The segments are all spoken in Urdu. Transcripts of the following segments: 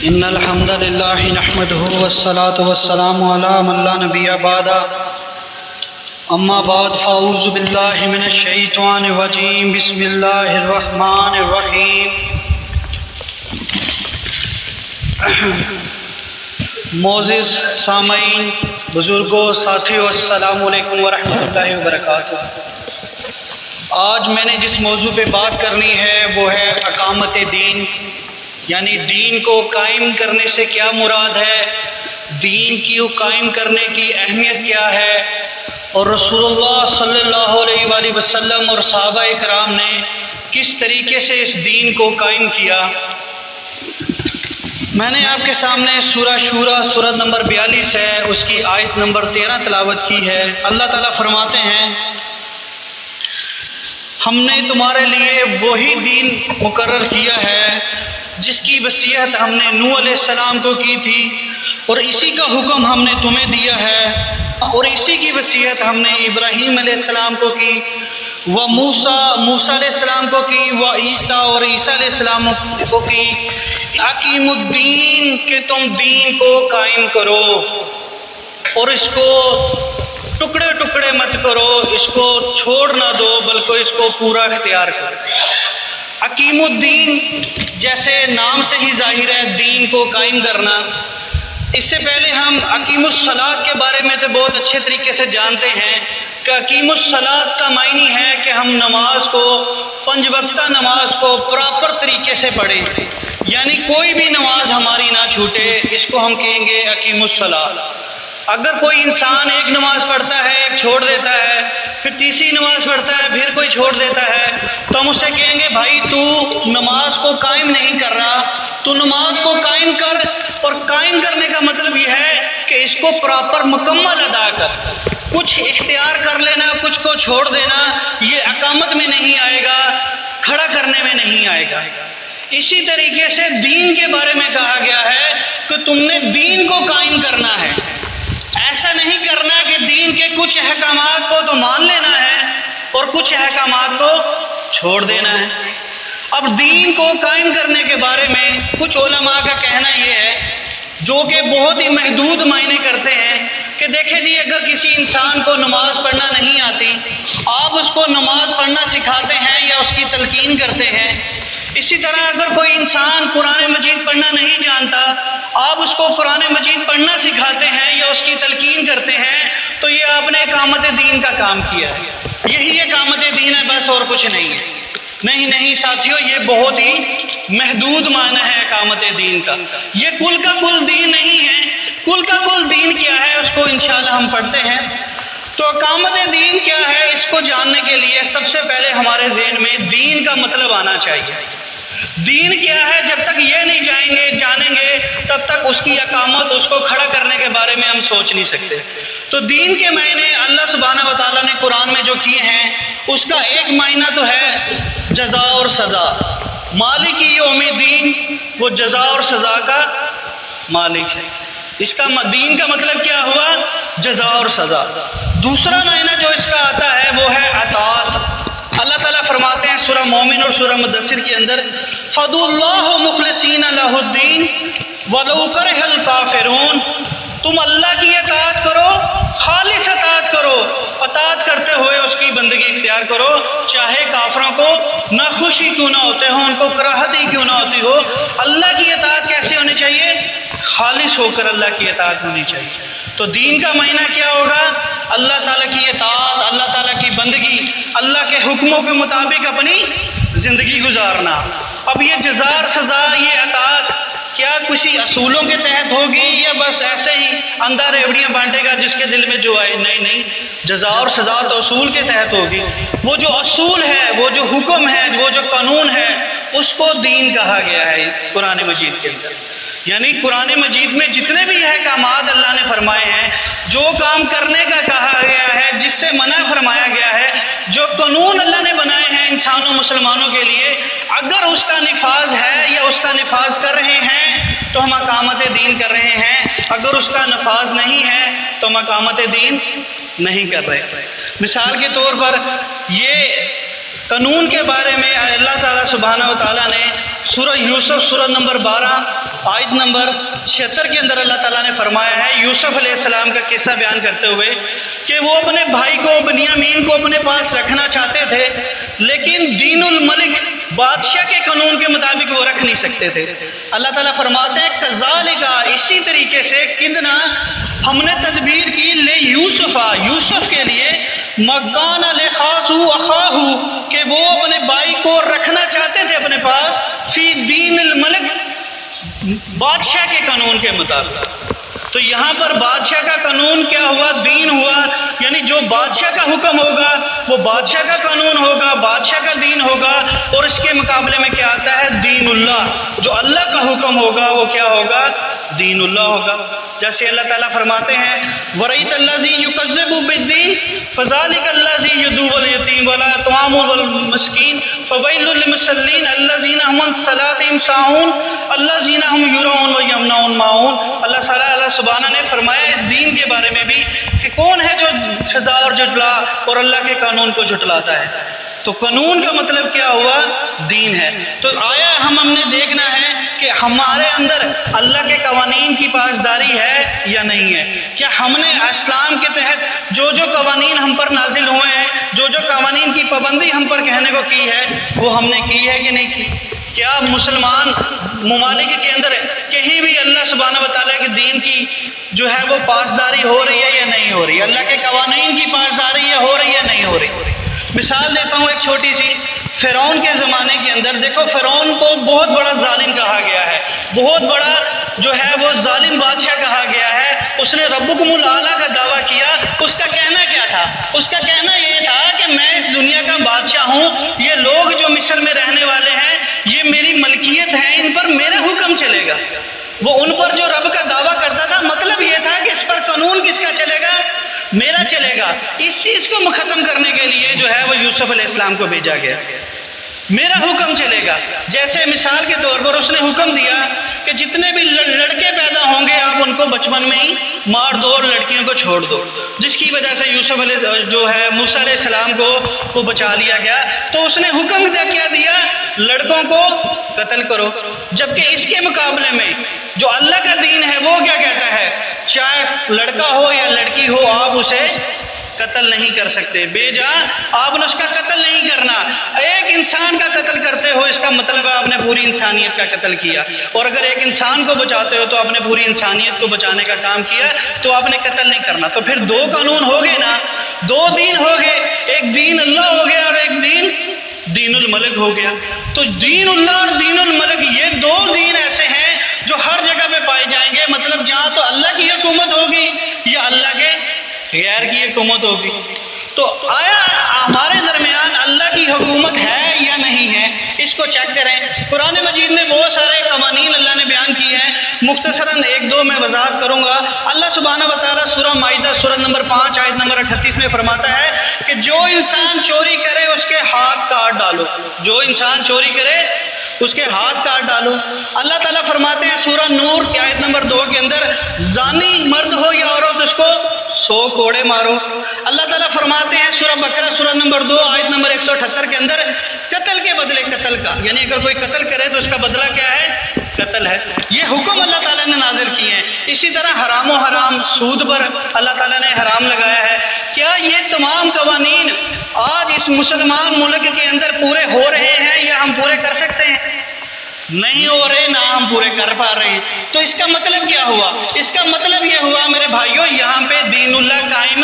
ان الحمد للہ نحمده والصلاة والسلام علی من لا نبی بعد اما بعد فاعوذ باللہ من الشیطان الرجیم بسم اللہ الرحمن الرحیم۔ معزز سامعین، بزرگوں، ساتھیوں، السلام علیکم ورحمۃ اللہ وبرکاتہ۔ آج میں نے جس موضوع پہ بات کرنی ہے وہ ہے اقامت دین، یعنی دین کو قائم کرنے سے کیا مراد ہے، دین کی قائم کرنے کی اہمیت کیا ہے، اور رسول اللہ صلی اللہ علیہ وآلہ وسلم اور صحابہ کرام نے کس طریقے سے اس دین کو قائم کیا۔ میں نے آپ کے سامنے سورہ شورى سورت نمبر 42 ہے، اس کی آیت نمبر 13 تلاوت کی ہے۔ اللہ تعالیٰ فرماتے ہیں، ہم نے تمہارے لیے وہی دین مقرر کیا ہے جس کی وصیت ہم نے نوح علیہ السلام کو کی تھی، اور اسی کا حکم ہم نے تمہیں دیا ہے، اور اسی کی وصیت ہم نے ابراہیم علیہ السلام کو کی، و موسیٰ علیہ السلام کو کی، و عیسیٰ اور عیسیٰ علیہ السلام کو کی، اقیم الدین، کہ تم دین کو قائم کرو اور اس کو ٹکڑے ٹکڑے مت کرو، اس کو چھوڑ نہ دو بلکہ اس کو پورا اختیار کرو۔ اقیم الدین جیسے نام سے ہی ظاہر ہے دین کو قائم کرنا۔ اس سے پہلے ہم اقیم الصلاۃ کے بارے میں تو بہت اچھے طریقے سے جانتے ہیں کہ اقیم الصلاۃ کا معنی ہے کہ ہم نماز کو، 5 وقتہ نماز کو پراپر طریقے سے پڑھیں، یعنی کوئی بھی نماز ہماری نہ چھوٹے، اس کو ہم کہیں گے اقیم الصلاۃ۔ اگر کوئی انسان ایک نماز پڑھتا ہے، ایک چھوڑ دیتا ہے، پھر تیسری نماز پڑھتا ہے، پھر کوئی چھوڑ دیتا ہے، تو ہم اس سے کہیں گے بھائی تو نماز کو قائم نہیں کر رہا، تو نماز کو قائم کر، اور قائم کرنے کا مطلب یہ ہے کہ اس کو پراپر مکمل ادا کر۔ کچھ اختیار کر لینا، کچھ کو چھوڑ دینا، یہ اقامت میں نہیں آئے گا، کھڑا کرنے میں نہیں آئے گا۔ اسی طریقے سے دین کے بارے میں کہا گیا ہے کہ تم نے دین کو قائم کرنا ہے۔ ایسا نہیں کرنا کہ دین کے کچھ احکامات کو تو مان لینا ہے اور کچھ احکامات کو چھوڑ دینا ہے۔ اب دین کو قائم کرنے کے بارے میں کچھ علماء کا کہنا یہ ہے، جو کہ بہت ہی محدود معنی کرتے ہیں، کہ دیکھیں جی اگر کسی انسان کو نماز پڑھنا نہیں آتی، آپ اس کو نماز پڑھنا سکھاتے ہیں یا اس کی تلقین کرتے ہیں۔ اسی طرح اگر کوئی انسان قرآن مجید پڑھنا نہیں جانتا، آپ اس کو قرآن مجید پڑھنا سکھاتے ہیں یا اس کی تلقین کرتے ہیں، تو یہ آپ نے اقامت دین کا کام کیا ہے۔ یہی اقامت دین ہے، بس اور کچھ نہیں ہے۔ نہیں ساتھیوں، یہ بہت ہی محدود معنی ہے اقامت دین کا، یہ کل کا کل دین نہیں ہے۔ کل کا کل دین کیا ہے اس کو انشاءاللہ ہم پڑھتے ہیں۔ تو اقامت دین کیا ہے، اس کو جاننے کے لیے سب سے پہلے ہمارے ذہن میں دین کا مطلب آنا چاہیے۔ دین کیا ہے، جب تک یہ نہیں جانیں گے تب تک اس کی اقامت، اس کو کھڑا کرنے کے بارے میں ہم سوچ نہیں سکتے۔ تو دین کے معنی اللہ سبحانہ و تعالیٰ نے قرآن میں جو کیے ہیں، اس کا ایک معنی تو ہے جزا اور سزا۔ مالک یوم الدین، وہ جزا اور سزا کا مالک ہے۔ اس کا دین کا مطلب کیا ہوا؟ جزا اور سزا۔ دوسرا معنی جو اس کا آتا ہے وہ ہے اطاعت۔ اللہ تعالیٰ فرماتے ہیں سورہ مومن اور سورہ مدثر کے اندر، فَدُوا اللَّهُ مُخْلِصِينَ لَهُ الدِّينَ وَلَوْ كَرِهَ الْكَافِرُونَ۔ تم اللہ کی اطاعت کرو، خالص اطاعت کرو، اطاعت کرتے ہوئے اس کی بندگی اختیار کرو، چاہے کافروں کو ناخوشی کیوں نہ ہوتے ہوں، ان کو کراہت ہی کیوں نہ ہوتی ہو۔ اللہ کی اطاعت کیسے ہونی چاہیے؟ خالص ہو کر اللہ کی اطاعت ہونی چاہیے۔ تو دین کا معنی کیا ہوگا؟ اللہ تعالیٰ کی اطاعت، اللہ تعالیٰ کی بندگی، اللہ کے حکموں کے مطابق اپنی زندگی گزارنا۔ اب یہ جزا اور سزا، یہ اطاعت کیا کسی اصولوں کے تحت ہوگی یا بس ایسے ہی اندھا ریوڑیاں بانٹے گا جس کے دل میں جو آئے؟ نہیں، جزا اور سزا تو اصول کے تحت ہوگی۔ وہ جو اصول ہے، وہ جو حکم ہے، وہ جو قانون ہے، اس کو دین کہا گیا ہے قرآن مجید کے اندر۔ یعنی قرآن مجید میں جتنے بھی احکامات اللہ نے فرمائے ہیں، جو کام کرنے کا کہا گیا ہے، جس سے منع فرمایا گیا ہے، جو قانون اللہ نے بنائے ہیں انسانوں مسلمانوں کے لیے، اگر اس کا نفاذ ہے یا اس کا نفاذ کر رہے ہیں تو ہم اقامت دین کر رہے ہیں، اگر اس کا نفاذ نہیں ہے تو ہم اقامت دین نہیں کر رہے۔ مثال کے طور پر یہ قانون کے بارے میں اللہ تعالیٰ سبحانہ و تعالیٰ نے سورہ یوسف سورہ نمبر 12 آیت نمبر 76 کے اندر اللہ تعالیٰ نے فرمایا ہے یوسف علیہ السلام کا قصہ بیان کرتے ہوئے کہ وہ اپنے بھائی کو بنیامین کو اپنے پاس رکھنا چاہتے تھے، لیکن دین الملک بادشاہ کے قانون کے مطابق وہ رکھ نہیں سکتے تھے۔ اللہ تعالیٰ فرماتے ہیں کذالک، اسی طریقے سے کدنا ہم نے تدبیر کی لے یوسف کے لیے مکان لخاص اخاہ، کہ وہ اپنے بھائی کو رکھنا چاہتے تھے اپنے پاس فی دین الملک، بادشاہ کے قانون کے مطابق۔ تو یہاں پر بادشاہ کا قانون کیا ہوا؟ دین ہوا، یعنی جو بادشاہ کا حکم ہوگا وہ بادشاہ کا قانون ہوگا، بادشاہ کا دین ہوگا، اور اس کے مقابلے میں کیا آتا ہے؟ دین اللہ، جو اللہ کا حکم ہوگا وہ کیا ہوگا؟ دین اللہ ہوگا۔ جیسے اللہ تعالیٰ فرماتے ہیں وَرَأَيْتَ الَّذِي يُكَذِّبُ بِالدِّينِ فَذَلِكَ الَّذِي يَدُعُّ الْيَتِيمَ وَلَا يَطْعَمُ الْمِسْكِينَ فَوَيْلٌ لِّلْمُصَلِّينَ الَّذِينَ هُمْ عَنْ صَلَاتِهِمْ سَاهُونَ الَّذِينَ هُمْ يُرَاءُونَ وَيَمْنَعُونَ الْمَاعُونَ۔ اللہ سبحانہ نے فرمایا اس دین کے بارے میں بھی کہ کون ہے جو سزا اور جھٹلا اور اللہ کے قانون کو جھٹلاتا ہے۔ تو قانون کا مطلب کیا ہوا؟ دین ہے۔ تو آیا ہم نے دیکھنا ہے کہ ہمارے اندر اللہ کے قوانین کی پاسداری ہے یا نہیں ہے؟ کیا ہم نے اسلام کے تحت جو قوانین ہم پر نازل ہوئے ہیں، جو قوانین کی پابندی ہم پر کہنے کو کی ہے، وہ ہم نے کی ہے کہ نہیں کی؟ کیا مسلمان ممالک کے اندر کہیں بھی اللہ سبحانہ وتعالیٰ کے دین کی جو ہے وہ پاسداری ہو رہی ہے یا نہیں ہو رہی ہے؟ اللہ کے قوانین کی پاسداری ہو رہی ہے یا نہیں ہو رہی؟ مثال دیتا ہوں ایک چھوٹی سی، فرعون کے زمانے کے اندر دیکھو، فرعون کو بہت بڑا ظالم کہا گیا ہے، بہت بڑا جو ہے وہ ظالم بادشاہ کہا گیا ہے۔ اس نے ربکم الاعلیٰ کا دعویٰ کیا۔ اس کا کہنا کیا تھا؟ اس کا کہنا یہ تھا کہ میں اس دنیا کا بادشاہ ہوں، یہ لوگ جو مصر میں رہنے والے ہیں یہ میری ملکیت ہے، ان پر میرا حکم چلے گا۔ وہ ان پر جو رب کا دعویٰ کرتا تھا، مطلب یہ تھا کہ اس پر قانون کس کا چلے گا؟ میرا چلے گا۔ اس چیز کو ختم کرنے کے لیے جو ہے وہ یوسف علیہ السلام کو بھیجا گیا، میرا حکم چلے گا۔ جیسے مثال کے طور پر اس نے حکم دیا کہ جتنے بھی لڑکے پیدا ہوں گے آپ ان کو بچپن میں ہی مار دو اور لڑکیوں کو چھوڑ دو، جس کی وجہ سے یوسف علیہ جو ہے موسیٰ علیہ السلام کو بچا لیا گیا۔ تو اس نے حکم کیا دیا؟ لڑکوں کو قتل کرو۔ جبکہ اس کے مقابلے میں جو اللہ کا دین ہے وہ کیا کہتا ہے؟ چاہے لڑکا ہو یا لڑکی ہو آپ اسے قتل نہیں کر سکتے، بے جا آپ نے اس کا قتل نہیں کرنا۔ ایک انسان کا قتل کرتے ہو اس کا مطلب ہے آپ نے پوری انسانیت کا قتل کیا، اور اگر ایک انسان کو بچاتے ہو تو آپ نے پوری انسانیت کو بچانے کا کام کیا، تو آپ نے قتل نہیں کرنا۔ تو پھر دو قانون ہو گئے نا، دو دین ہو گئے، ایک دین اللہ ہو گیا اور ایک دین الملک ہو گیا۔ تو دین اللہ اور دین الملک یہ دو دین ایسے ہیں جو ہر جگہ پہ پائے جائیں گے، مطلب جہاں تو اللہ کی حکومت ہوگی یا اللہ کے غیر کی حکومت ہوگی۔ تو آیا ہمارے درمیان اللہ کی حکومت ہے یا نہیں ہے؟ اس کو چیک کریں۔ قرآن مجید میں بہت سارے قوانین اللہ نے بیان کیے ہیں، مختصراً ایک دو میں وضاحت کروں گا۔ اللہ سبحانہ وتعالیٰ سورہ مائدہ سورہ نمبر 5 آیت نمبر 38 میں فرماتا ہے کہ جو انسان چوری کرے اس کے ہاتھ کاٹ ڈالو، جو انسان چوری کرے اس کے ہاتھ کاٹ ڈالو۔ اللہ تعالیٰ فرماتے ہیں سورہ نور کی آیت نمبر 2 کے اندر زانی مرد ہو یا عورت اس کو 100 کوڑے مارو۔ اللہ تعالیٰ فرماتے ہیں سورہ بقرہ سورہ نمبر 2 آیت نمبر 178 کے اندر قتل کے بدلے قتل کا، یعنی اگر کوئی قتل کرے تو اس کا بدلہ کیا ہے؟ قتل ہے۔ یہ حکم اللہ تعالیٰ نے نازل کیے ہیں۔ اسی طرح حرام و حرام، سود پر اللہ تعالیٰ نے حرام لگایا ہے۔ کیا یہ تمام قوانین آج اس مسلمان ملک کے اندر پورے ہو رہے ہیں یا ہم پورے کر سکتے ہیں؟ نہیں ہو رہے، نہ ہم پورے کر پا رہے ہیں۔ تو اس کا مطلب کیا ہوا؟ اس کا مطلب یہ ہوا میرے بھائیوں، یہاں پہ دین اللہ قائم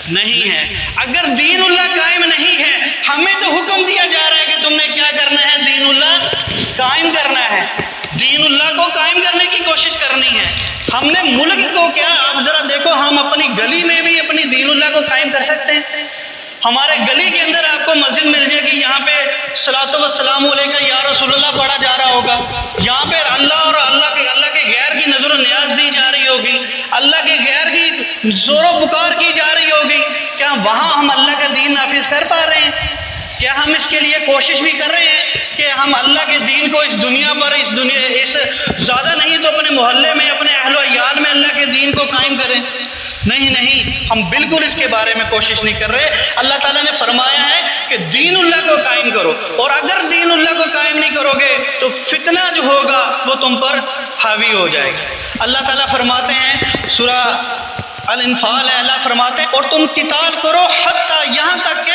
نہیں ہے۔ اگر دین اللہ قائم نہیں ہے، ہمیں تو حکم دیا جا رہا ہے کہ تم نے کیا کرنا ہے؟ دین اللہ قائم کرنا ہے، دین اللہ کو قائم کرنے کی کوشش کرنی ہے۔ ہم نے ملک کو کیا، آپ ذرا دیکھو، ہم اپنی گلی میں بھی اپنی دین اللہ کو قائم کر سکتے ہیں۔ ہمارے گلی کے اندر آپ کو مسجد مل جائے گی، یہاں پہ صلاۃ و السلام علیکہ یا رسول اللہ پڑھا جا رہا ہوگا، یہاں پہ اللہ اور اللہ کے غیر کی نظر و نیاز دی جا رہی ہوگی، اللہ کے غیر کی زور و پکار کی جا رہی ہوگی۔ کیا وہاں ہم اللہ کا دین نافذ کر پا رہے ہیں؟ کیا ہم اس کے لیے کوشش بھی کر رہے ہیں کہ ہم اللہ کے دین کو اس دنیا پر زیادہ نہیں تو اپنے محلے میں، اپنے اہل و عیال میں اللہ کے دین کو قائم کریں؟ نہیں نہیں، ہم بالکل اس کے بارے میں کوشش نہیں کر رہے۔ اللہ تعالیٰ نے فرمایا ہے کہ دین اللہ کو قائم کرو، اور اگر دین اللہ کو قائم نہیں کرو گے تو فتنہ جو ہوگا وہ تم پر حاوی ہو جائے گا۔ اللہ تعالیٰ فرماتے ہیں، سورہ الانفال ہے، اللہ فرماتے ہیں اور تم قتال کرو حتیٰ، یہاں تک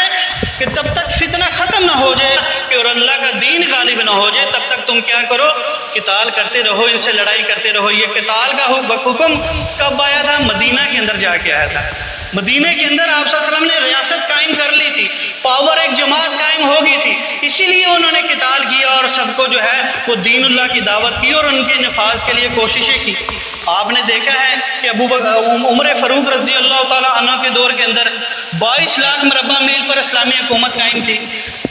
کہ تب تک فتنہ ختم نہ ہو جائے کہ اور اللہ کا دین غالب نہ ہو جائے، تب تک تم کیا کرو؟ قتال کرتے رہو، ان سے لڑائی کرتے رہو۔ یہ قتال کا حکم کب آیا تھا؟ مدینہ کے اندر جا کے آیا تھا۔ مدینہ کے اندر آپ صلی اللہ علیہ وسلم نے ریاست قائم کر لی تھی، پاور، ایک جماعت قائم ہو گئی تھی، اسی لیے انہوں نے قتال کیا اور سب کو جو ہے وہ دین اللہ کی دعوت کی اور ان کے نفاذ کے لیے کوششیں کی۔ آپ نے دیکھا ہے کہ عمر فاروق رضی اللہ تعالیٰ عنہ کے دور کے اندر 22 لاکھ مربع میل پر اسلامی حکومت قائم تھی۔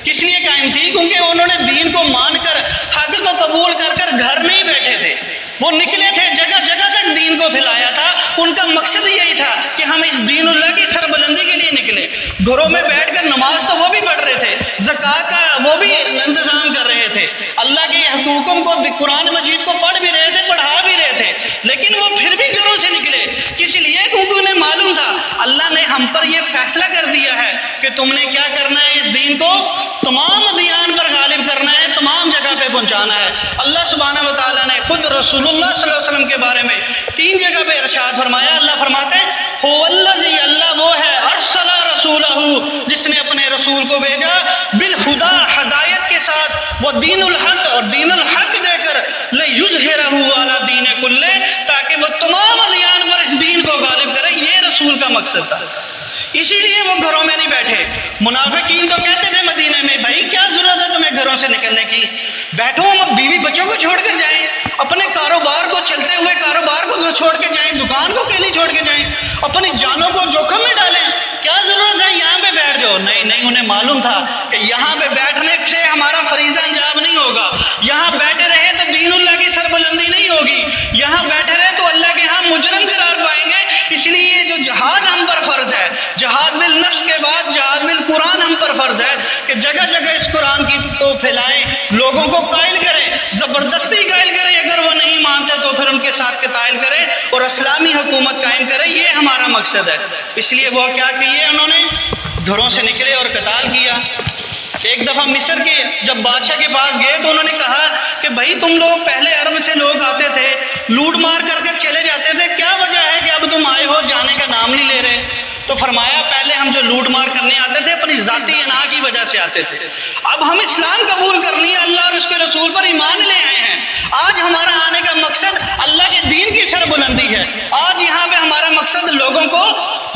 کس لیے قائم تھی؟ کیونکہ انہوں نے دین کو مان کر، حق کو قبول کر کر گھر نہیں بیٹھے تھے، وہ نکلے تھے، جگہ جگہ تک دین کو پھیلایا تھا۔ ان کا مقصد یہی تھا کہ ہم اس دین اللہ کی سربلندی کے لیے نکلے۔ گھروں میں بیٹھ کر نماز تو وہ بھی پڑھ رہے تھے، زکوٰۃ کا وہ بھی انتظام کر رہے تھے، اللہ کے حکم کو، قرآن مجید کو پڑھ بھی رہے تھے، پڑھا بھی رہے تھے، لیکن وہ پھر بھی گھروں سے نکلے۔ کس لیے؟ کیونکہ انہیں معلوم تھا اللہ نے ہم پر یہ فیصلہ کر دیا ہے کہ تم نے کیا کرنا ہے، اس دین کو تمام ادیان پر غالب کرنا ہے، تمام جگہ پہ پہنچانا ہے۔ اللہ سبحانہ و تعالیٰ نے خود رسول اللہ صلی اللہ علیہ وسلم کے بارے میں 3 جگہ پہ ارشاد فرمایا۔ اللہ فرماتے ہیں هو الذی، اللہ وہ ہے، ارسل رسولہ، جس نے اپنے رسول کو بھیجا، بالہدا، ہدایت کے ساتھ، وہ دین الحق، اور دین الحق دے کر، لیظہرہ علی دین کلہ، تاکہ وہ تمام ادیان پر اس دین کو غالب کرے۔ یہ رسول کا مقصد تھا، اسی لیے وہ گھروں میں نہیں بیٹھے۔ منافقین تو کہتے تھے مدینہ میں، بھائی کیا ضرورت ہے تمہیں گھروں سے نکلنے کی، بیٹھو، ہم بیوی بچوں کو چھوڑ کر جائیں، اپنے کاروبار کو، چلتے ہوئے کاروبار کو چھوڑ کے جائیں، دکان کو کیوں نہیں چھوڑ کے جائیں، اپنی جانوں کو جوخم میں ڈالیں، کیا ضرورت ہے یہاں پہ بیٹھ جاؤ؟ نہیں نہیں، انہیں معلوم تھا کہ یہاں پہ بیٹھنے سے ہمارا فریضہ انجام نہیں ہوگا، یہاں بیٹھے رہے تو دین اللہ کی سربلندی نہیں ہوگی، یہاں بیٹھے رہے تو اللہ کے ہاں مجرم قرار پائیں گے۔ اس لیے جو جہاد ہم پر فرض ہے، جہاد بالنفس کے بعد جہاد بالقرآن ہم پر فرض ہے کہ جگہ جگہ اس قرآن کی کو پھیلائیں، لوگوں کو قائل کریں، زبردستی قائل کریں، اگر وہ نہیں مانتے تو پھر ان کے ساتھ قتال کریں اور اسلامی حکومت قائم کریں۔ یہ ہمارا مقصد ہے۔ اس لیے وہ کیا کیے، انہوں نے گھروں سے نکلے اور قتال کیا۔ ایک دفعہ مصر کے جب بادشاہ کے پاس گئے تو انہوں نے کہا کہ بھائی تم لوگ پہلے عرب سے لوگ آتے تھے، لوٹ مار کر کے چلے جاتے تھے، کیا وجہ ہے کہ اب تم آئے ہو، جانے کا نام نہیں لے رہے؟ تو فرمایا پہلے ہم جو لوٹ مار کرنے آتے تھے اپنی ذاتی انا کی وجہ سے آتے تھے، اب ہم اسلام قبول کرنی ہے، اللہ اور اس کے رسول پر ایمان لے آئے ہیں۔ آج ہمارا آنے کا مقصد اللہ کے دین کی سربلندی ہے۔ آج یہاں پہ ہمارا مقصد لوگوں کو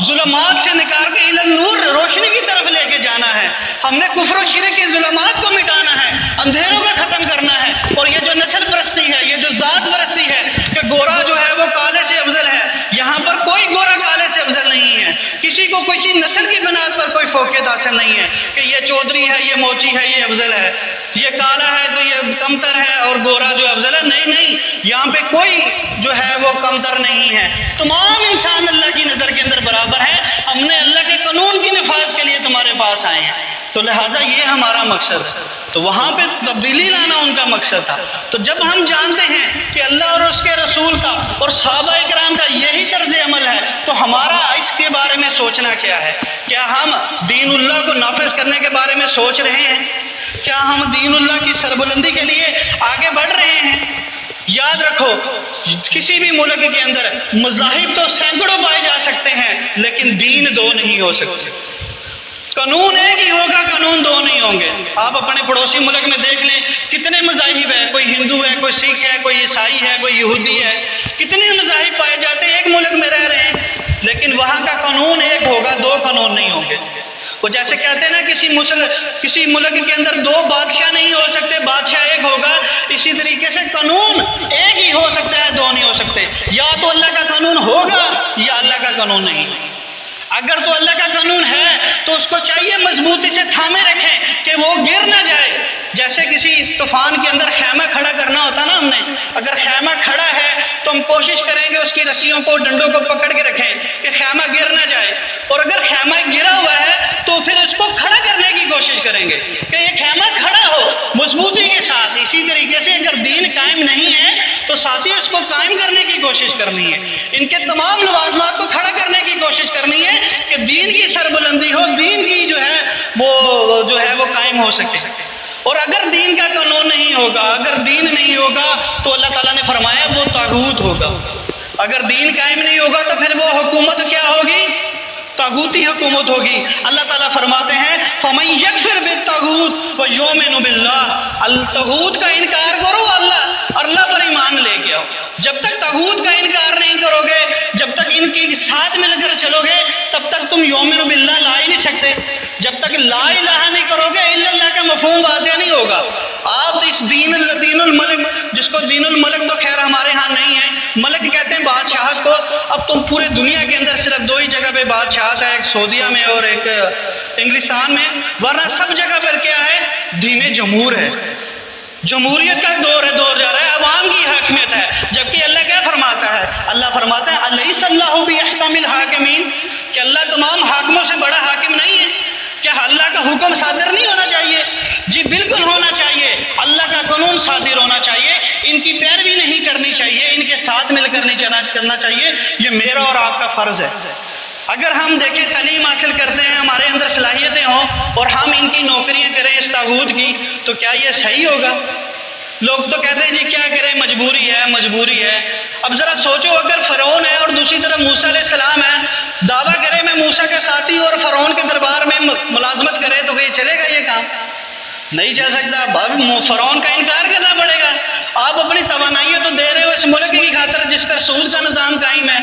ظلمات سے نکال کے الی النور، روشنی کی طرف لے کے جانا ہے۔ ہم نے کفر و شرک کی ظلمات کو مٹانا ہے، اندھیروں کو ختم کرنا ہے۔ اور یہ جو نسل پرستی ہے، یہ جو ذات پرستی ہے کہ گورا جو ہے وہ کالے سے افضل ہے، یہاں پر کوئی گورا کالے سے افضل نہیں ہے۔ کسی کو کسی نسل کی بنیاد پر کوئی فوقیت حاصل نہیں ہے کہ یہ چودھری ہے، یہ موچی ہے، یہ افضل ہے، یہ کالا ہے تو یہ کمتر ہے اور گورا جو افضل ہے۔ نہیں نہیں، یہاں پہ کوئی جو ہے وہ کمتر نہیں ہے، تمام انسان اللہ کی نظر کے اندر برابر ہے۔ ہم نے اللہ کے قانون کی نفاذ کے لیے تمہارے پاس آئے ہیں، تو لہٰذا یہ ہمارا مقصد ہے۔ تو وہاں پہ تبدیلی لانا ان کا مقصد تھا۔ تو جب ہم جانتے ہیں کہ اللہ اور اس کے رسول کا اور صحابہ اکرام کا یہی طرز عمل ہے، تو ہمارا اس کے بارے میں سوچنا کیا ہے؟ کیا ہم دین اللہ کو نافذ کرنے کے بارے میں سوچ رہے ہیں؟ کیا ہم دین اللہ کی سربلندی کے لیے آگے بڑھ رہے ہیں؟ یاد رکھو، کسی بھی ملک کے اندر مذاہب تو سینکڑوں پائے جا سکتے ہیں، لیکن دین 2 نہیں ہو سکتے۔ قانون ایک ہی ہوگا، قانون 2 نہیں ہوں گے۔ آپ اپنے پڑوسی ملک میں دیکھ لیں، کتنے مذاہب ہیں، کوئی ہندو ہے، کوئی سکھ ہے، کوئی عیسائی ہے، کوئی یہودی ہے، کتنے مذاہب پائے جاتے ہیں، ایک ملک میں رہ رہے ہیں، لیکن وہاں کا قانون ایک ہوگا، 2 قانون نہیں ہوں گے۔ وہ جیسے کہتے ہیں نا، کسی ملک کے اندر 2 بادشاہ نہیں ہو سکتے، بادشاہ ایک ہوگا، اسی طریقے سے قانون ایک ہی ہو سکتا ہے، 2 نہیں ہو سکتے۔ یا تو اللہ کا قانون ہوگا یا اللہ کا قانون نہیں۔ اگر تو اللہ کا قانون ہے تو اس کو چاہیے مضبوطی سے تھامے رکھیں کہ وہ گر نہ جائے۔ جیسے کسی طوفان کے اندر خیمہ کھڑا کرنا ہوتا نا ہم نے، اگر خیمہ کھڑا ہے تو ہم کوشش کریں گے اس کی رسیوں کو، ڈنڈوں کو پکڑ کے رکھیں کہ خیمہ گر نہ جائے، اور اگر خیمہ گرا ہوا ہے تو پھر اس کو کھڑا کرنے کی کوشش کریں گے کہ یہ خیمہ کھڑا ہو مضبوطی کے ساتھ۔ اسی طریقے سے اگر دین قائم نہیں ہے تو تو ساتھی اس کو قائم کرنے کی کوشش کرنی ہے، ان کے تمام لوازمات کو کھڑا کرنے کی کوشش کرنی ہے کہ دین کی سربلندی ہو، دین کی جو ہے وہ قائم ہو سکے۔ اور اگر دین کا قانون نہیں ہوگا، اگر دین نہیں ہوگا تو اللہ تعالیٰ نے فرمایا وہ طاغوت ہوگا۔ اگر دین قائم نہیں ہوگا تو پھر وہ حکومت کیا ہوگی؟ طاغوتی حکومت ہوگی۔ اللہ تعالیٰ فرماتے ہیں فَمَن يَكْفُرْ بِالطَّاغُوتِ وَيُؤْمِنُ بِاللَّهِ، الطاغوت کا انکار کرو، اللہ پر ایمان لے کے آؤ۔ جب تک طاغوت کا انکار نہیں کرو گے، جب تک ان کے ساتھ مل کر چلو گے، تب تک تم یؤمن باللہ لا ہی نہیں سکتے۔ جب تک لا الہ نہیں کرو گے، الا اللہ کا مفہوم واضح نہیں ہوگا۔ آپ اس دین الملک، جس کو دین الملک تو خیر ہمارے ہاں نہیں ہے، ملک کہتے ہیں بادشاہ کو۔ اب تم پورے دنیا کے اندر صرف دو ہی جگہ پہ بادشاہ ہے، ایک سعودیہ میں اور ایک انگلستان میں، ورنہ سب جگہ پر کیا ہے؟ دین جمہور ہے، جمہوریت کا دور جا رہا ہے، عوام کی حاکمیت ہے۔ جبکہ اللہ کیا فرماتا ہے؟ اللہ فرماتا ہے الیس اللہ بأحکم الحاکمین، کہ اللہ تمام حاکموں سے بڑا حاکم نہیں ہے؟ کیا اللہ کا حکم صادر نہیں ہونا چاہیے؟ جی بالکل ہونا چاہیے، اللہ کا قانون صادر ہونا چاہیے، ان کی پیروی نہیں کرنی چاہیے، ان کے ساتھ مل کر نہیں کرنا چاہیے۔ یہ میرا اور آپ کا فرض ہے۔ اگر ہم دیکھیں تعلیم حاصل کرتے ہیں، ہمارے اندر صلاحیتیں ہوں اور ہم ان کی نوکریاں کریں اس طاغوت کی، تو کیا یہ صحیح ہوگا؟ لوگ تو کہتے ہیں جی کیا کریں، مجبوری ہے، مجبوری ہے۔ اب ذرا سوچو، اگر فرعون ہے اور دوسری طرف موسیٰ علیہ السلام ہے، دعویٰ کرے میں موسیٰ کا ساتھی اور فرعون کے دربار میں ملازمت کرے، تو یہ چلے گا؟ یہ کام نہیں چل سکتا۔ فرعون کا انکار کرنا پڑے گا۔ آپ اپنی توانائیاں تو دے رہے ہو اس ملک کی خاطر جس پر سود کا نظام قائم ہے،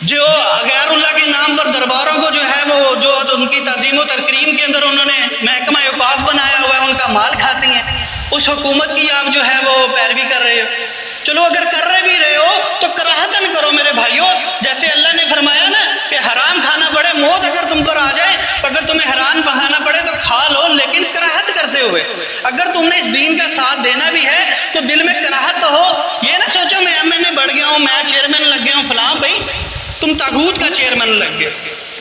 جو غیر اللہ کے نام پر درباروں کو جو ہے وہ جو ان کی تعظیم و تکریم کے اندر انہوں نے محکمہ اوقاف بنایا ہوا ہے، ان کا مال کھاتی ہیں، اس حکومت کی آپ جو ہے وہ پیروی کر رہے ہو۔ چلو اگر کر رہے بھی رہے ہو تو کراہتن کرو میرے بھائیوں، جیسے اللہ نے فرمایا نا کہ حرام کھانا پڑے، موت اگر تم پر آ جائے، اگر تمہیں حرام کھانا پڑے تو کھا لو، لیکن کراہت کرتے ہوئے۔ اگر تم نے اس دین کا ساتھ دینا بھی ہے تو دل میں کراہت تو ہو، یہ نہ سوچو میں MNA بڑھ گیا ہوں، میں چیئرمین لگ گیا ہوں فلاں، بھائی تم طاغوت کا چیئرمین لگ گئے،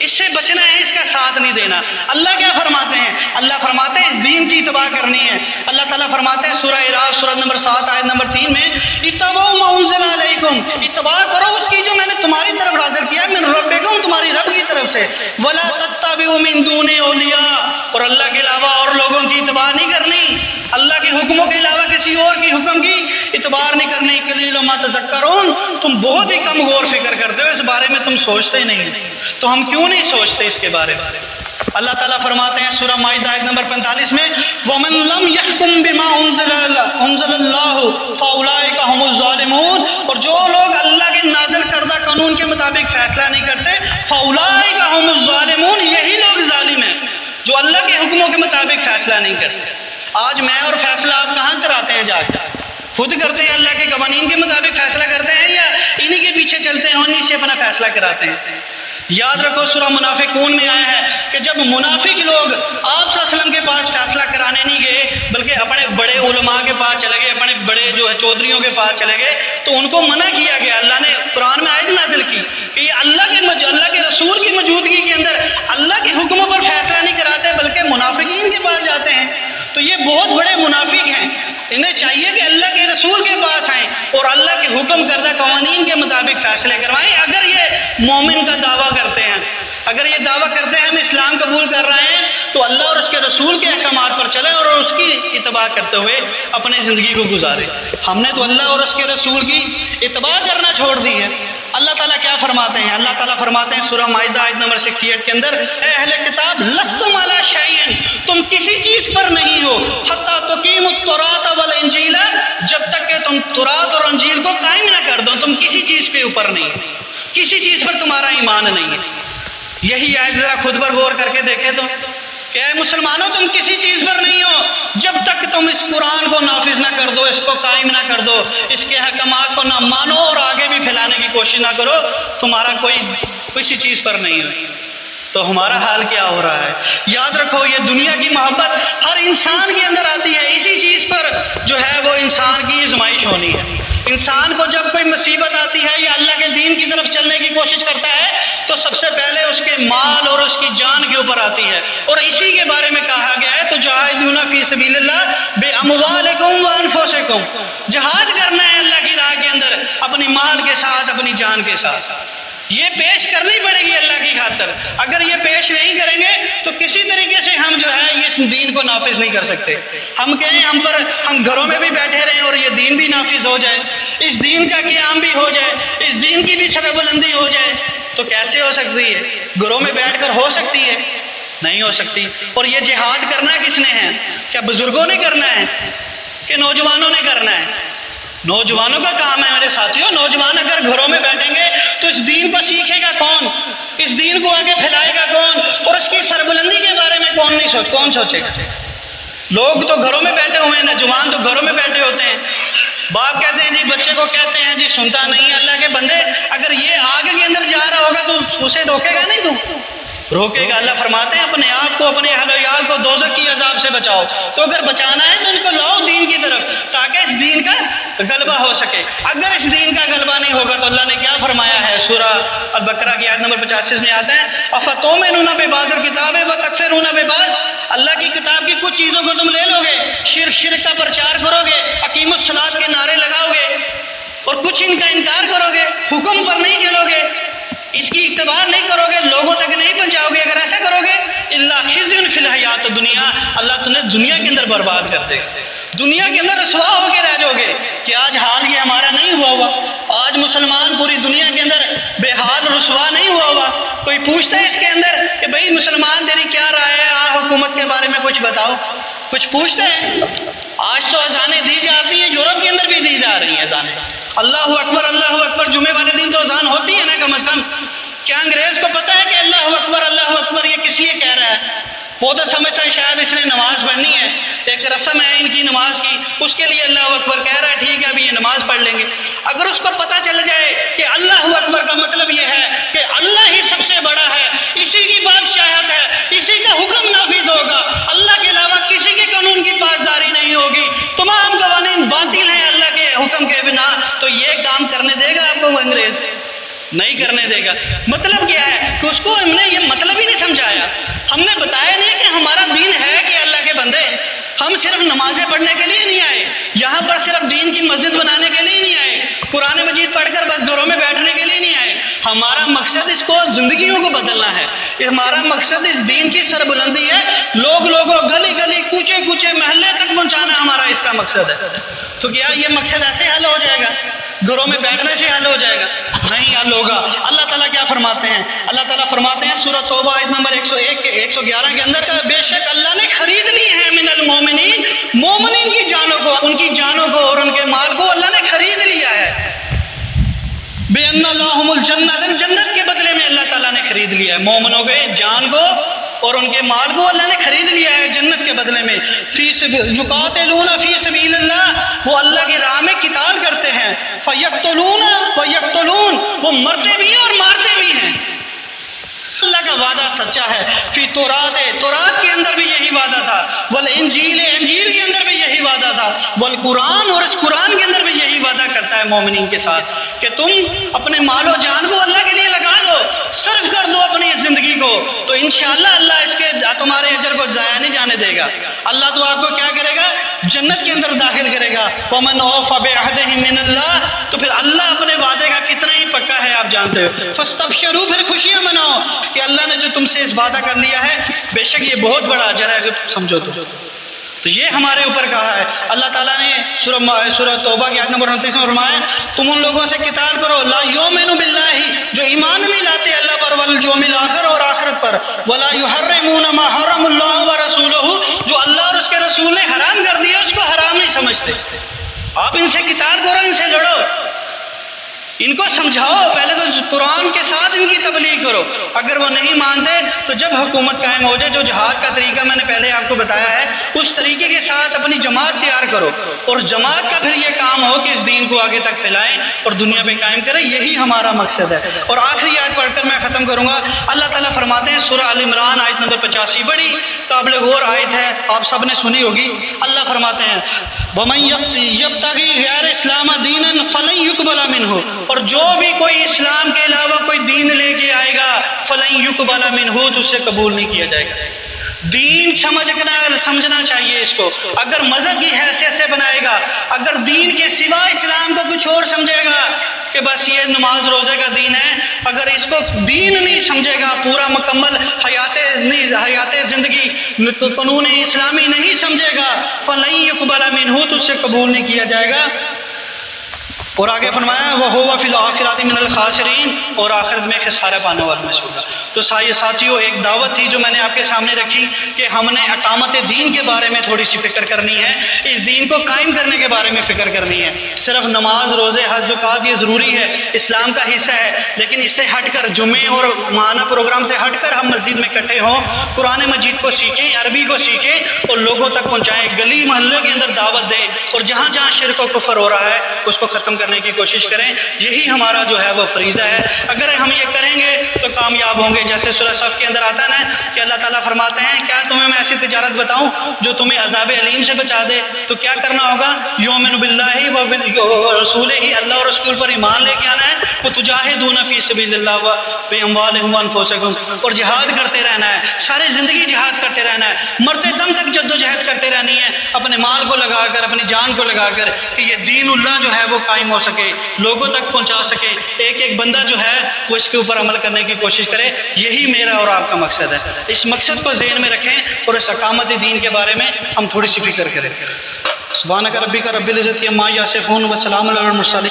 اس سے بچنا ہے، اس کا ساتھ نہیں دینا۔ اللہ کیا فرماتے ہیں؟ اللہ فرماتے ہیں اس دین کی اتباع کرنی ہے۔ اللہ تعالیٰ فرماتے ہیں سورہ اعراف سورہ نمبر 7 آیت نمبر 3 میں اتبعوا ما انزل علیکم، اتباع کرو اس کی جو میں نے تمہاری طرف نازل کیا من ربکم، تمہاری رب کی طرف سے، ولا تتبعوا من دون اولیاء، اور اللہ کے علاوہ اور لوگوں کی اتباع نہیں کرنی، اللہ کے حکموں کے علاوہ کسی اور کی حکم کی اتباع نہیں کرنی۔ قلیل ما تذکرون، تم بہت ہی کم غور فکر کرتے ہو، اس بارے میں تم سوچتے ہی نہیں، تو ہم کیوں نہیں سوچتے اس کے بارے میں؟ اللہ تعالیٰ فرماتے ہیں سورہ مائدہ آیت نمبر 45 میں وَمَن لَمْ يَحْكُمْ بِمَا أُنزِلَ اللَّهُ فَأُولَٰئِكَ هُمُ الظَّالِمُونَ، اور جو لوگ اللہ کے نازل کردہ قانون کے مطابق فیصلہ نہیں کرتے، فَأُولَٰئِكَ هُمُ الظَّالِمُونَ، یہی لوگ ظالم ہیں جو اللہ کے حکموں کے مطابق فیصلہ نہیں کرتے۔ آج میں اور فیصلہ آپ کہاں کراتے ہیں؟ جا کر خود کرتے ہیں، اللہ کے قوانین کے مطابق فیصلہ کرتے ہیں، یا انہی کے پیچھے چلتے ہیں، انہی سے اپنا فیصلہ کراتے ہیں؟ یاد رکھو سورہ منافقون میں آیا ہے کہ جب منافق لوگ آپ صلی اللہ علیہ وسلم کے پاس فیصلہ کرانے نہیں گئے بلکہ اپنے بڑے علماء کے پاس چلے گئے، اپنے بڑے جو ہے چودھریوں کے پاس چلے گئے، تو ان کو منع کیا گیا۔ اللہ نے قرآن میں آیت نازل کی کہ یہ اللہ کے رسول کی موجودگی کے اندر اللہ کے حکموں پر فیصلہ نہیں کراتے بلکہ منافقین کے پاس جاتے ہیں۔ تو یہ بہت بڑے منافق ہیں، انہیں چاہیے کہ اللہ کے رسول کے پاس آئیں اور اللہ کے حکم کردہ قوانین کے مطابق فیصلے کروائیں۔ اگر یہ مومن کا دعویٰ کرتے ہیں، اگر یہ دعویٰ کرتے ہیں ہم اسلام قبول کر رہے ہیں، تو اللہ اور اس کے رسول کے احکامات پر چلیں اور اس کی اتباع کرتے ہوئے اپنی زندگی کو گزاریں۔ ہم نے تو اللہ اور اس کے رسول کی اتباع کرنا چھوڑ دی ہے۔ اللہ تعالیٰ کیا فرماتے ہیں؟ اللہ تعالیٰ فرماتے ہیں سورہ مائدہ آیت نمبر 68 کے اندر اے اہل کتاب لستم علی شیء، تم کسی چیز پر نہیں ہو حتی تقیموا التوراۃ والانجیل، جب تک کہ تم تورات اور انجیل کو قائم نہ کر دو، تم کسی چیز پہ اوپر نہیں، کسی چیز پر تمہارا ایمان نہیں ہے۔ یہی آیت ذرا خود پر غور کر کے دیکھیں تو کہ اے مسلمانوں تم کسی چیز پر نہیں ہو جب تک تم اس قرآن کو نافذ نہ کر دو، اس کو قائم نہ کر دو، اس کے احکامات کو نہ مانو اور آگے بھی پھیلانے کی کوشش نہ کرو، تمہارا کوئی کسی چیز پر نہیں ہے۔ تو ہمارا حال کیا ہو رہا ہے؟ یاد رکھو یہ دنیا کی محبت ہر انسان کے اندر آتی ہے، اسی چیز پر جو ہے وہ انسان کی آزمائش ہونی ہے۔ انسان کو جب کوئی مصیبت آتی ہے یا اللہ کے دین کی طرف چلنے کی کوشش کرتا ہے تو سب سے پہلے اس کے مال اور اس کی جان کے اوپر آتی ہے، اور اسی کے بارے میں کہا گیا ہے تو جاہدون فی سبیل اللہ باموالکم وانفسکم، جہاد کرنا ہے اللہ کی اپنی مال کے ساتھ، اپنی جان کے ساتھ۔ یہ پیش کرنی پڑے گی اللہ کی خاطر۔ اگر یہ پیش نہیں کریں گے تو کسی طریقے سے ہم جو ہے اس دین کو نافذ نہیں کر سکتے۔ ہم کہیں ہم گھروں میں بھی بیٹھے رہیں اور یہ دین بھی نافذ ہو جائے، اس دین کا قیام بھی ہو جائے، اس دین کی بھی سر بلندی ہو جائے، تو کیسے ہو سکتی ہے؟ گھروں میں بیٹھ کر ہو سکتی ہے؟ نہیں ہو سکتی۔ اور یہ جہاد کرنا کس نے ہے؟ کیا بزرگوں نے کرنا ہے کہ نوجوانوں نے کرنا ہے؟ نوجوانوں کا کام ہے میرے ساتھیوں۔ نوجوان اگر گھروں میں بیٹھیں گے تو اس دین کو سیکھے گا کون؟ اس دین کو آگے پھیلائے گا کون؟ اور اس کی سربلندی کے بارے میں کون سوچے گا؟ لوگ تو گھروں میں بیٹھے ہوئے ہیں، نوجوان تو گھروں میں بیٹھے ہوتے ہیں۔ باپ کہتے ہیں جی بچے کو کہتے ہیں جی سنتا نہیں ہے۔ اللہ کے بندے اگر یہ آگ کے اندر جا رہا ہوگا تو اسے روکے گا نہیں؟ تو روکے گا۔ اللہ فرماتے ہیں اپنے آپ کو، اپنے اہل و عیال کو دوزخ کی عذاب سے بچاؤ۔ تو اگر بچانا ہے تو ان کو لاؤ دین کی طرف تاکہ اس دین کا غلبہ ہو سکے۔ اگر اس دین کا غلبہ نہیں ہوگا تو اللہ نے کیا فرمایا ہے؟ سورہ البقرہ کی آیت نمبر 85 میں آتا ہے اَفَتُؤْمِنُونَ بِبَعْضِ الْكِتَابِ وَتَكْفُرُونَ بِبَعْضٍ۔ اللہ کی کتاب کی کچھ چیزوں کو تم لے لو گے، شرک کا پرچار کرو گے، اقیم الصلاۃ کے نعرے لگاؤ گے، اور کچھ ان کا انکار کرو گے، حکم پر نہیں چلو گے، اس کی اتباع نہیں کرو گے، لوگوں تک نہیں پہنچاؤ گے۔ اگر ایسا کرو گے اللہ خزی فی الحیات دنیا، اللہ تمہیں دنیا کے اندر برباد کر دے گا، دنیا کے اندر رسوا ہو کے رہ جاؤ گے کہ آج حال یہ ہمارا نہیں ہوا ہوا۔ آج مسلمان پوری دنیا کے اندر بے حال رسوا نہیں ہوا ہوا۔ کوئی پوچھتا ہے اس کے اندر کہ بھئی مسلمان تیری کیا رائے ہے، حکومت کے بارے میں کچھ بتاؤ، کچھ پوچھتے ہیں؟ آج تو اذانیں دی جاتی ہیں، یورپ کے اندر بھی دی جا رہی ہیں اذانیں۔ اللہ اکبر جمعے والے دن تو اذان ہوتی ہے نا کم از کم۔ کیا انگریز کو پتہ ہے کہ اللہ اکبر یہ کس لیے کہہ رہا ہے؟ وہ تو سمجھتا ہے شاید اس نے نماز پڑھنی ہے، ایک رسم ہے ان کی نماز کی، اس کے لیے اللہ اکبر کہہ رہا ہے، ٹھیک ہے ابھی یہ نماز پڑھ لیں گے۔ اگر اس کو پتہ چل جائے کہ اللہ اکبر کا مطلب یہ ہے کہ اللہ ہی سب سے بڑا ہے، اسی کی بادشاہت ہے، اسی کا حکم نافذ ہوگا، اللہ کے علاوہ کسی کے قانون کی پاسداری نہیں ہوگی، تمام قوانین باطل ہیں اللہ کے حکم کے بنا، تو یہ کام کرنے دے گا آپ کو وہ انگریز؟ نہیں کرنے دے گا۔ مطلب کیا ہے کہ اس کو ہم نے یہ مطلب ہی نہیں سمجھایا، ہم نے بتایا نہیں کہ ہمارا دین ہے کہ اللہ کے بندے ہم صرف نمازیں پڑھنے کے لیے نہیں آئے، یہاں پر صرف دین کی مسجد بنانے کے لیے نہیں آئے، قرآن مجید پڑھ کر بس گھروں میں بیٹھنے کے لیے نہیں آئے۔ ہمارا مقصد اس کو زندگیوں کو بدلنا ہے، ہمارا مقصد اس دین کی سربلندی ہے، لوگوں گلی گلی کوچے کوچے محلے تک پہنچانا ہمارا اس کا مقصد ہے۔ تو کیا یہ مقصد ایسے حل ہو جائے گا؟ گھروں میں بیٹھنے سے حل ہو جائے گا؟ نہیں حل ہوگا۔ اللہ تعالیٰ کیا فرماتے ہیں؟ اللہ تعالیٰ فرماتے ہیں سورہ توبہ آیت نمبر 111 کے اندر کہ بے شک اللہ نے خرید لی ہے من المومنین، مومنین کی جانوں کو، ان کی جانوں کو اور ان کے مال کو اللہ نے خرید لیا ہے۔ بِأَنَّ لَهُمُ الْجَنَّةَ، جنت کے بدلے میں اللہ تعالیٰ نے خرید لیا ہے مومنوں کے جان کو اور ان کے مال کو اللہ نے خرید لیا ہے جنت کے بدلے میں۔ یقاتلون فی سبیل اللہ، وہ اللہ کی راہ میں قتال کرتے ہیں، فیقتلون ویقتلون، وہ مرتے بھی ہیں اور مارتے بھی ہیں۔ اللہ کا وعدہ سچا ہے۔ فی تورات کے اندر بھی یہی وعدہ تھا، والانجیل کے اندر بھی یہی وعدہ تھا، والقرآن، اور اس قرآن کے اندر بھی یہی وعدہ کرتا ہے مومنین کے ساتھ کہ تم اپنے مال و جان کو اللہ کے لیے لگا دو، صرف کر دو اپنی زندگی کو، تو انشاءاللہ اللہ اس کے تمہارے اجر کو ضائع نہیں جانے دے گا۔ اللہ تو آپ کو کیا کرے گا؟ جنت کے اندر داخل کرے گا۔ وَمَنْ أَوْفَىٰ بِعَهْدِهِ مِنَ اللَّهِ، تو پھر اللہ اپنے وعدے کا کتنا ہی پکا ہے آپ جانتے ہو۔ فَاسْتَبْشِرُوا، پھر خوشیاں مناؤ کہ اللہ نے جو تم سے اس وعدہ کر لیا ہے بے شک یہ بہت بڑا اجر ہے اگر تم سمجھو تو یہ ہمارے اوپر کہا ہے۔ اللہ تعالیٰ نے سورہ توبہ کی آیت نمبر 29 میں فرمایا تم ان لوگوں سے قتال کرو لا یؤمنوا باللہ، جو ایمان نہیں لاتے اللہ پر، والیوم الآخر، اور آخرت پر، ولا یحرمون ما حرم اللہ ورسولہ، جو اللہ اور اس کے رسول نے حرام کر دیا اس کو حرام نہیں سمجھتے۔ آپ ان سے قتال کرو، ان سے لڑو، ان کو سمجھاؤ، پہلے تو قرآن کے ساتھ ان کی تبلیغ کرو۔ اگر وہ نہیں مانتے تو جب حکومت قائم ہو جائے، جو جہاد کا طریقہ میں نے پہلے آپ کو بتایا ہے، اس طریقے کے ساتھ اپنی جماعت تیار کرو، اور جماعت کا پھر یہ کام ہو کہ اس دین کو آگے تک پھیلائیں اور دنیا پہ قائم کریں، یہی ہمارا مقصد ہے۔ اور آخری آیت پڑھ کر میں ختم کروں گا۔ اللہ تعالیٰ فرماتے ہیں سورہ آل عمران آیت نمبر 85، بڑی قابل غور آیت ہے، آپ سب نے سنی ہوگی۔ اللہ فرماتے ہیں وَمَن يَبْتَغِي غَيْرَ الْإِسْلَامَ دِينًا فَلَن يُقْبَلَ مِنْهُ، اور جو بھی کوئی اسلام کے علاوہ کوئی دین لے کے آئے گا فَلَن يُقْبَلَ مِنْهُ، تو اسے قبول نہیں کیا جائے گا۔ دین سمجھنا چاہیے اس کو۔ اگر مذہب کی حیثیت سے بنائے گا، اگر دین کے سوا اسلام کو کچھ اور سمجھے گا کہ بس یہ نماز روزے کا دین ہے، اگر اس کو دین نہیں سمجھے گا، پورا مکمل حیات زندگی قانون اسلامی نہیں سمجھے گا، فَلَن يُقْبَلَ مِنْهُ، تو اس سے قبول نہیں کیا جائے گا۔ اور آگے فرمایا وَهُوَ فِي الْآخِرَةِ مِنَ الْخَاسِرِينَ، اور آخرت میں خسارہ پانے والوں میں سے ہوگا۔ تو ساتھیوں، ایک دعوت تھی جو میں نے آپ کے سامنے رکھی کہ ہم نے اقامت دین کے بارے میں تھوڑی سی فکر کرنی ہے، اس دین کو قائم کرنے کے بارے میں فکر کرنی ہے۔ صرف نماز، روزے، حج، زکوٰۃ یہ ضروری ہے، اسلام کا حصہ ہے، لیکن اس سے ہٹ کر، جمعے اور ماہانہ پروگرام سے ہٹ کر ہم مسجد میں اکٹھے ہوں، قرآن مجید کو سیکھیں، عربی کو سیکھیں اور لوگوں تک پہنچائیں، گلی محلے کے اندر دعوت دیں، اور جہاں جہاں شرک و کفر ہو رہا ہے اس کو ختم کرنے کی کوشش کریں۔ یہی ہمارا جو ہے وہ فریضہ ہے، اگر ہم یہ کریں گے تو کامیاب ہوں گے۔ جیسے سورہ صف کے اندر آتا ہے نا کہ اللہ تعالیٰ فرماتے ہیں کیا تمہیں میں ایسی تجارت بتاؤں جو تمہیں عذاب علیم سے بچا دے؟ تو کیا کرنا ہوگا؟ یؤمن باللہ و رسولہ، اللہ اور رسول پر ایمان لے کے آنا ہے، وتجاہدون فی سبیل اللہ باموالکم وانفسکم، اور جہاد کرتے رہنا ہے، ساری زندگی جہاد کرتے رہنا ہے، مرتے دم تک جد و جہد کرتے رہنی ہے، اپنے مال کو لگا کر، اپنی جان کو لگا کر، کہ یہ دین اللہ جو ہے وہ قائم ہو سکے، لوگوں تک پہنچا سکے، ایک ایک بندہ جو ہے وہ اس کے اوپر عمل کرنے کی کوشش کرے۔ یہی میرا اور آپ کا مقصد ہے، اس مقصد کو ذہن میں رکھیں اور اس اقامت دین کے بارے میں ہم تھوڑی سی فکر کریں۔ سبحانک ربک رب العزت عما یصفون وسلام علی المرسلین۔